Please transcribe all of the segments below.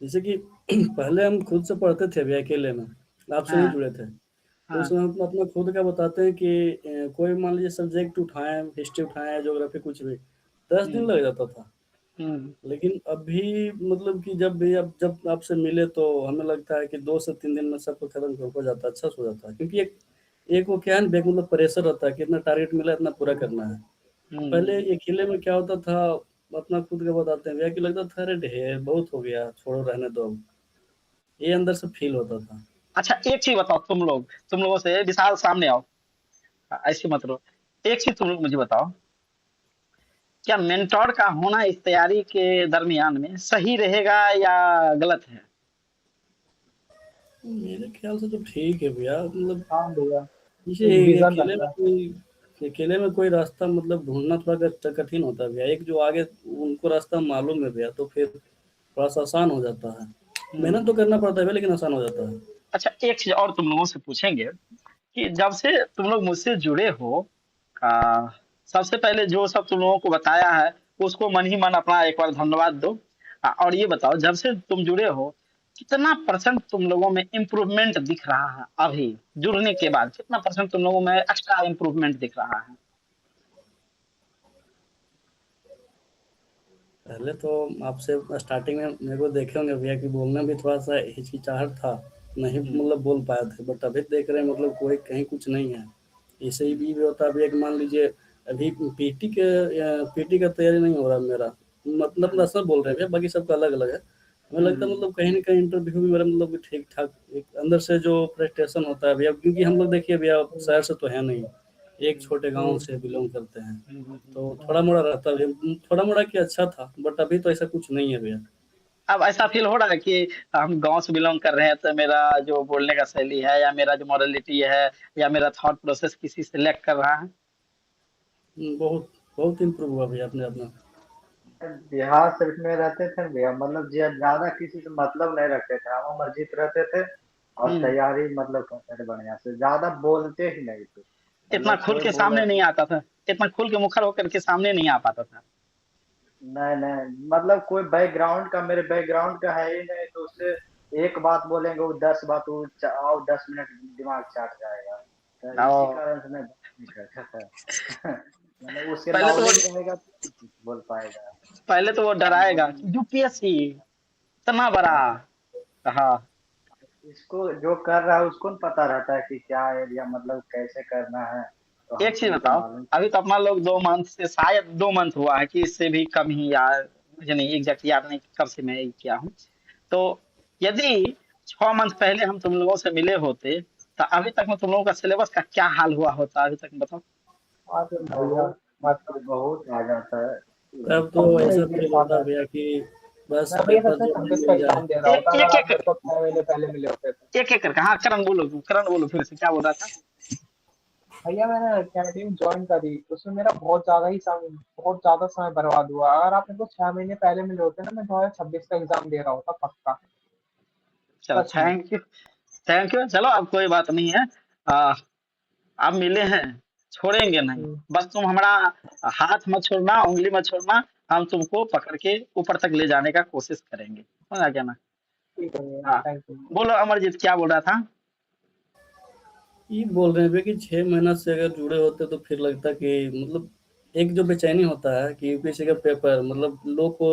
जैसे कि पहले हम खुद से पढ़ते थे अभी अकेले में, आपसे नहीं हाँ जुड़े थे। तो हाँ। उसमें हम अपना खुद का बताते हैं कि कोई मान लीजिए सब्जेक्ट उठाएँ, हिस्ट्री उठाएँ, ज्योग्राफी कुछ भी, 10 दिन हम्म लग जाता था। हम्म। लेकिन अभी मतलब कि जब भी अब जब आपसे मिले तो हमें लगता है कि 2 से 3 दिन में सब कुछ खत्म हो जाता है, अच्छा से हो जाता है। क्योंकि एक एक वो क्या है ना, एक मतलब प्रेशर रहता है कि इतना टारगेट मिला है, इतना पूरा करना है। पहले हम्म। अकेले में क्या होता था, अपना खुद का बताते हैं भैया कि लगता था अरे ढेर बहुत हो गया, छोड़ो रहने दो अब। ये अंदर से फ़ील होता था। अच्छा एक चीज बताओ, तुम लोगों से विशाल सामने आओ, ऐसे मत रहो। एक चीज तुम लोग मुझे बताओ, क्या मेंटोर का होना इस तैयारी के दरमियान में सही रहेगा या गलत है? मेरे ख़्याल से तो ठीक है भैया, मतलब हाँ भैया, जैसे एक विजन अकेले रहता में है। कोई रास्ता मतलब ढूँढना थोड़ा कठिन होता है भैया। एक जो आगे उनको रास्ता मालूम है भैया, तो फिर थोड़ा-सा आसान हो जाता है। मेहनत तो हम्म। करना पड़ता है भैया, लेकिन आसान हो जाता है। अच्छा एक चीज और तुम लोगों से पूछेंगे कि जब से तुम लोग मुझसे जुड़े हो, आ, सबसे पहले जो सब तुम लोगों को बताया है उसको मन ही मन अपना एक बार धन्यवाद दो। और ये बताओ, जब से तुम जुड़े हो कितना परसेंट तुम लोगों में इम्प्रूवमेंट दिख रहा है? अभी जुड़ने के बाद कितना परसेंट तुम लोगों में एक्स्ट्रा इम्प्रूवमेंट दिख रहा है? पहले तो आपसे स्टार्टिंग में मेरे को देखे होंगे भैया कि बोलना भी थोड़ा-सा हिचकिचाहट था, नहीं हम्म मतलब बोल पाए थे। बट अभी देख रहे हैं मतलब कोई कहीं कुछ नहीं है। ऐसे ही भी होता है, अभी एक मान लीजिए अभी पीटी का तैयारी नहीं हो रहा मेरा। मतलब हम्म नसर बोल रहे हैं भैया, बाकी सबका अलग-अलग है। हमें लगता है हम्म मतलब कहीं न कहीं इंटरव्यू भी मेरा मतलब ठीक-ठाक एक अंदर से जो फ्रस्ट्रेशन होता है भैया, क्योंकि हम लोग देखिए भैया शहर से तो है नहीं, एक हम्म छोटे गाँव से बिलॉन्ग करते हैं। तो हम्म। थोड़ा-मोड़ा रहता है भैया, थोड़ा-मोड़ा क्या अच्छा था, बट अभी तो ऐसा कुछ नहीं है भैया। अब ऐसा फील हो रहा है कि हम गांव से बिलोंग कर रहे हैं तो मेरा जो बोलने का शैली है या मेरा जो मॉरलिटी है या मेरा थॉट प्रोसेस किसी से लैग कर रहा है? बहुत बहुत इम्प्रूव हुआ भैया अपने आप में। बिहार सिर्फ में रहते थे भैया, मतलब ज्यादा किसी से मतलब नहीं रखते थे, हम मस्जिद रहते थे और हम्म। तैयारी मतलब करते थे बढ़िया से, ज्यादा बोलते ही नहीं थे। इतना मतलब खुल कोई के बोला सामने नहीं आता था, इतना खुल के मुखर होकर के सामने नहीं आ पाता था। नहीं नहीं, मतलब कोई बैकग्राउंड का, मेरे बैकग्राउंड का है ही नहीं, तो उससे एक बात बोलेंगे वो 10 बात वो और 10 मिनट दिमाग चाट जाएगा। तो इसी और कारण से मैं बात नहीं करता था। मतलब उसके पहले तो वो नॉलेज रहेगा तो कुछ बोल पाएगा। पहले तो वो अब डराएगा नॉलेज, कि यूपीएससी इतना बड़ा। हाँ। इसको जो कर रहा है उसको न पता रहता है कि क्या एरिया मतलब कैसे करना है, तो एक चीज हमको तो बताओ, मालूम। अभी तो अपना लोग 2 मंथ से, शायद 2 मंथ हुआ है कि इससे भी कम ही, यार मुझे नहीं एग्जैक्ट याद नहीं कब से मैं किया हूँ। तो यदि 6 मंथ पहले हम तुम लोगों से मिले होते तो अभी तक में तुम लोगों का सिलेबस का क्या हाल हुआ होता अभी तक बताओ। अरे भैया, बहुत मतलब बहुत आ जाता है। तब तो समझ नहीं ऐसा मिल फ़ील होता पाता है था। भैया कि बस मैं भैया पेपर सच में जो है 26 का मिल जाए। एग्जाम दे रहा होता एक अगर एक आप मेरे को 6 महीने पहले मिले होते तो। एक एक करके, हाँ करण बोलो फिर से क्या बोल रहा था। भैया मैंने कैंटीन ज्वाइन करी, उसमें मेरा बहुत ज्यादा समय बर्बाद हुआ। अगर आप मेरे को 6 महीने पहले मिले होते ना, मैं 2026 का एग्जाम दे रहा होता पक्का। चलो सच में। Thank you, thank you. चलो अब कोई बात नहीं है। आ, अब मिले हैं, छोड़ेंगे नहीं। हम्म, बस तुम हमारा हाथ मत छोड़ना, उंगली मत छोड़ना। हम तुमको पकड़ के ऊपर तक ले जाने का कोशिश करेंगे, समझा क्या ना? ठीक है भैया, हाँ। Thank you. बोलो अमरजीत, क्या बोल रहा था? ये बोल रहे हैं भैया कि 6 महीना से अगर जुड़े होते तो फिर लगता कि मतलब एक जो बेचैनी होता है कि यूपीएससी का पेपर मतलब लोग को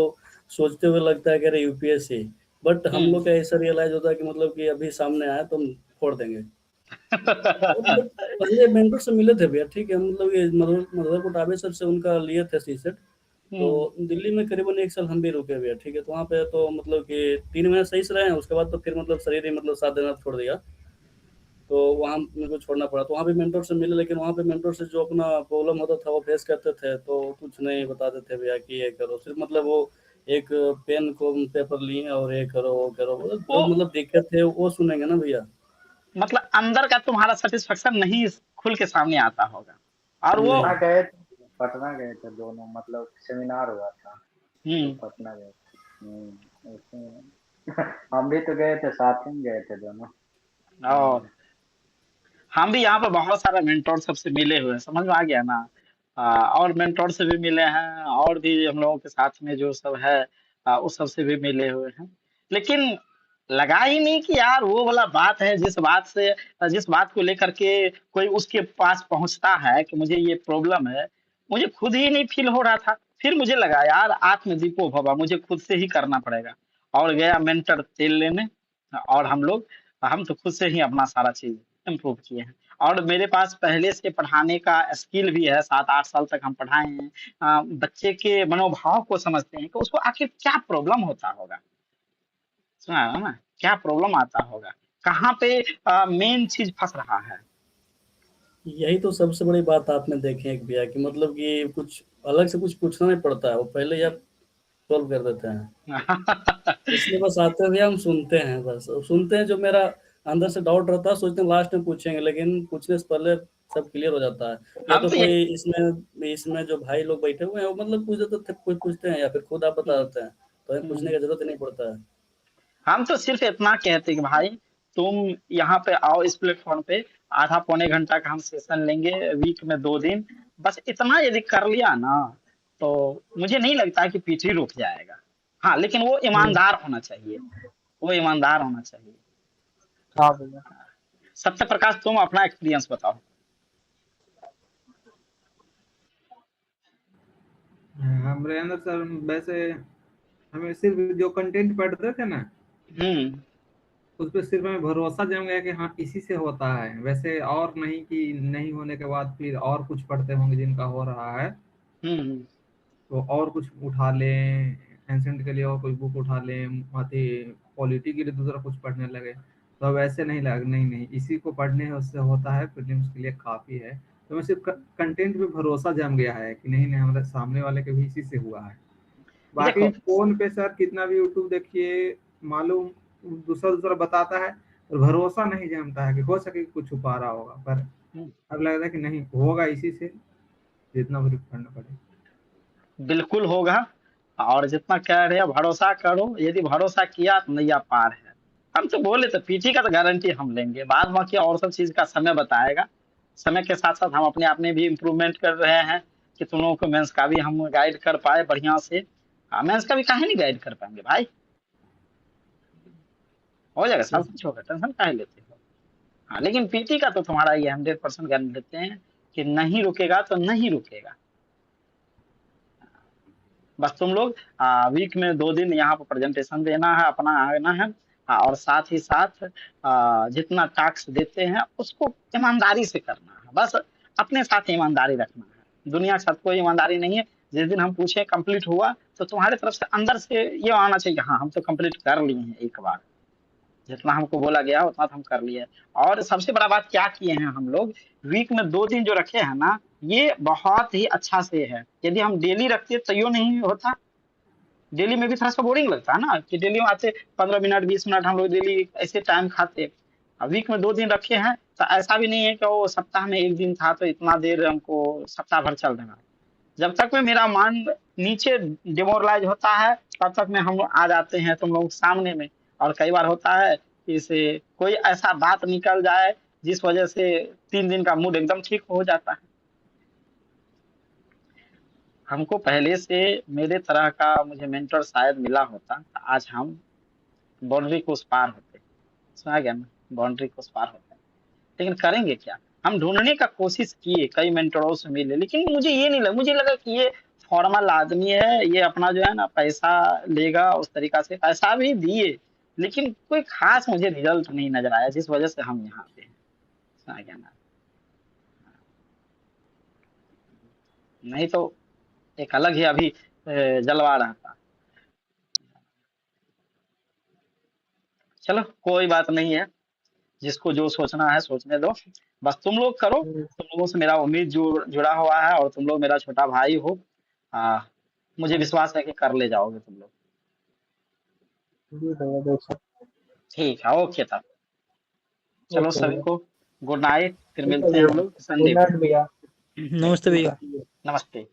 सोचते हुए लगता है कि अरे यूपीएससी, बट हम हम्म। लोग का ऐसा रियलाइज़ होता है कि मतलब कि अभी सामने आया तो हम फोड़ देंगे। और बट पहले मेंटर से मिले थे भैया, ठीक है, मतलब ये मधुर कोटाबे सर से उनका लिए थे सीसेट। तो हम्म। दिल्ली में करीबन 1 साल हम भी रुके भैया, ठीक है, तो वहाँ पे तो मतलब कि 3 महीने सही से रहे हैं, उसके बाद तो फिर मतलब शरीर ही मतलब साथ देना छोड़ दिया। तो वहाँ मेरे को छोड़ना पड़ा, तो वहाँ भी मेंटर से मिले, लेकिन वहाँ पे मेंटर से जो अपना प्रॉब्लम होता था वो फेस करते थे, तो कुछ नहीं बताते थे भैया कि ये करो, सिर्फ मतलब वो एक पेन को पेपर लिए और ये करो वो करो, मतलब वो जो मतलब दिक्कत है वो सुनेंगे ना भैया। मतलब अंदर का तुम्हारा सेटिस्फेक्शन नहीं खुल के सामने आता होगा। और वो नहीं। पटना गए थे दोनों, मतलब सेमिनार हुआ था तो हम्म। पटना गए थे। उसमें हम भी तो गए थे, साथ में गए थे दोनों। और हम भी यहाँ पर बहुत सारे मेंटोर सबसे मिले हुए हैं, समझ में आ गया ना? और मेंटोर से भी मिले हैं, और भी हम लोगों के साथ में जो सब है उस सब से भी मिले हुए हैं। लेकिन लगा ही नहीं कि यार वो वाला बात है, जिस बात को लेकर के कोई उसके पास पहुंचता है कि मुझे ये प्रॉब्लम है, मुझे खुद ही नहीं फील हो रहा था। फिर मुझे लगा यार आत्मदीपो भवा, मुझे खुद से ही करना पड़ेगा। और गया मेंटर तेल लेने, और हम तो खुद से ही अपना सारा चीज इम्प्रूव किए हैं। और मेरे पास पहले से पढ़ाने का स्किल भी है, 7-8 साल तक हम पढ़ाए हैं। बच्चे के मनोभाव को समझते हैं कि उसको आखिर क्या प्रॉब्लम होता होगा, सुना है ना, क्या प्रॉब्लम आता होगा, कहाँ पे मेन चीज फंस रहा है। यही तो सबसे बड़ी बात आपने देखी है कि भैया कि मतलब कि कुछ अलग से कुछ पूछना नहीं पड़ता है, वो पहले ही आप सॉल्व कर देते हैं। इसलिए बस आते हुए हम सुनते हैं, बस सुनते हैं, जो मेरा अंदर से डाउट रहता है सोचते हैं लास्ट में पूछेंगे, लेकिन पूछने से पहले सब क्लियर हो जाता है। या हम तो तो कोई इसमें इसमें जो भाई लोग बैठे हुए हैं वो मतलब पूछ देते थे, कुछ पूछते हैं, या फिर खुद आप बता देते हैं, तो हमें पूछने हम्म, की जरूरत ही नहीं पड़ता है। हम तो सिर्फ इतना कहते कि भाई तुम यहाँ पे आओ इस प्लेटफॉर्म पे, आधा पौने घंटा का हम सेशन लेंगे वीक में 2 दिन। बस इतना यदि कर लिया ना, तो मुझे नहीं लगता कि पीछे रुक जाएगा। हाँ, लेकिन वो हम्म, ईमानदार होना चाहिए, वो ईमानदार होना चाहिए। हाँ भैया। सत्य प्रकाश, तुम अपना एक्सपीरियंस बताओ। हमारे अंदर सर वैसे हमें सिर्फ जो कंटेंट पढ़ते थे ना, हम्म उस पर सिर्फ हमें भरोसा जम गया कि हाँ इसी से होता है, वैसे और नहीं कि नहीं होने के बाद फिर और कुछ पढ़ते होंगे जिनका हो रहा है हम्म तो और कुछ उठा लें, एंसेंट के लिए और कोई बुक उठा लें, अति पॉलिटी के लिए दूसरा कुछ पढ़ने लगे। तो अब ऐसे नहीं लग नहीं नहीं इसी को पढ़ने से होता है, प्रीलिम्स के लिए काफ़ी है। तो मैं सिर्फ कंटेंट पे भरोसा जम गया है कि नहीं नहीं हमारे सामने वाले के भी इसी से हुआ है। बाकी देखो। फोन पे सर कितना भी यूट्यूब देखिए, मालूम दूसरा दूसरा बताता है, और भरोसा नहीं जमता है कि हो सके कुछ छुपा रहा होगा, पर हम्म, अब लग रहा है कि नहीं होगा इसी से, जितना भी करना पड़े। बिल्कुल होगा। और जितना कह रहे हैं भरोसा करो, यदि भरोसा किया तो नैया पार है। हम तो बोले तो पीठी का तो गारंटी हम लेंगे, बाद बाकी और सब चीज का समय बताएगा। समय के साथ साथ हम अपने आप में भी इम्प्रूवमेंट कर रहे हैं कि तुम लोगों को मेंस का भी हम गाइड कर पाए बढ़िया से। हाँ, मेंस का भी काहे नहीं गाइड कर पाएंगे भाई, हो जाएगा, सब कुछ होगा, टेंशन काहे लेते हो। हाँ, लेकिन पीटी का तो तुम्हारा ये 100% गारंटी देते हैं कि नहीं रुकेगा तो नहीं रुकेगा। बस तुम लोग वीक में 2 दिन यहाँ पर प्रेजेंटेशन देना है, अपना आना है। और साथ ही साथ जितना टास्क देते हैं उसको ईमानदारी से करना है, बस अपने साथ ईमानदारी रखना है, दुनिया के साथ कोई ईमानदारी नहीं है। जिस दिन हम पूछे कंप्लीट हुआ, तो तुम्हारे तरफ से अंदर से ये आना चाहिए, हाँ हम तो कंप्लीट कर लिए हैं एक बार, जितना हमको बोला गया उतना तो हम कर लिए। और सबसे बड़ा बात क्या किए हैं हम लोग, वीक में 2 दिन जो रखे हैं ना, ये बहुत ही अच्छा से है। यदि हम डेली रखते तो यो नहीं होता। डेली में भी थोड़ा सा बोरिंग लगता है ना, कि डेली में आते 15 मिनट 20 मिनट हम लोग डेली ऐसे टाइम खाते। अब वीक में 2 दिन रखे हैं, तो ऐसा भी नहीं है कि वो सप्ताह में एक दिन था तो इतना देर हमको सप्ताह भर चल रहा है। जब तक में मेरा माइंड नीचे डिमोरलाइज होता है, तब तक में हम आ जाते हैं तुम लोग सामने में। और कई बार होता है कि इसे कोई ऐसा बात निकल जाए जिस वजह से 3 दिन का मूड एकदम ठीक हो जाता है। हमको पहले से मेरे तरह का मुझे मेंटर शायद मिला होता तो आज हम बाउंड्री को उस पार होते। सुना गया ना, बाउंड्री को उस पार होते। लेकिन करेंगे क्या, हम ढूंढने का कोशिश किए, कई मेंटरों से मिले, लेकिन मुझे ये नहीं लगा, मुझे लगा कि ये फॉर्मल आदमी है, ये अपना जो है ना पैसा लेगा, उस तरीका से पैसा भी दिए, लेकिन कोई खास मुझे रिजल्ट नहीं नजर आया, जिस वजह से हम यहाँ पे हैं। सुना गया ना, नहीं तो एक अलग ही अभी जलवा रहता। चलो कोई बात नहीं है, जिसको जो सोचना है सोचने दो। बस तुम लोग करो, तुम लोगों से मेरा उम्मीद जुड़ा हुआ है, और तुम लोग मेरा छोटा भाई हो। आ, मुझे विश्वास है कि कर ले जाओगे तुम लोग। जी भैया बेशक। ठीक है, ओके तब। चलो ओके सभी भैया। को गुड नाइट, फिर ठीक है मिलते हैं हम भैया, लोग गुड संडे को। नाइट भैया। नमस्ते भैया। नमस्ते।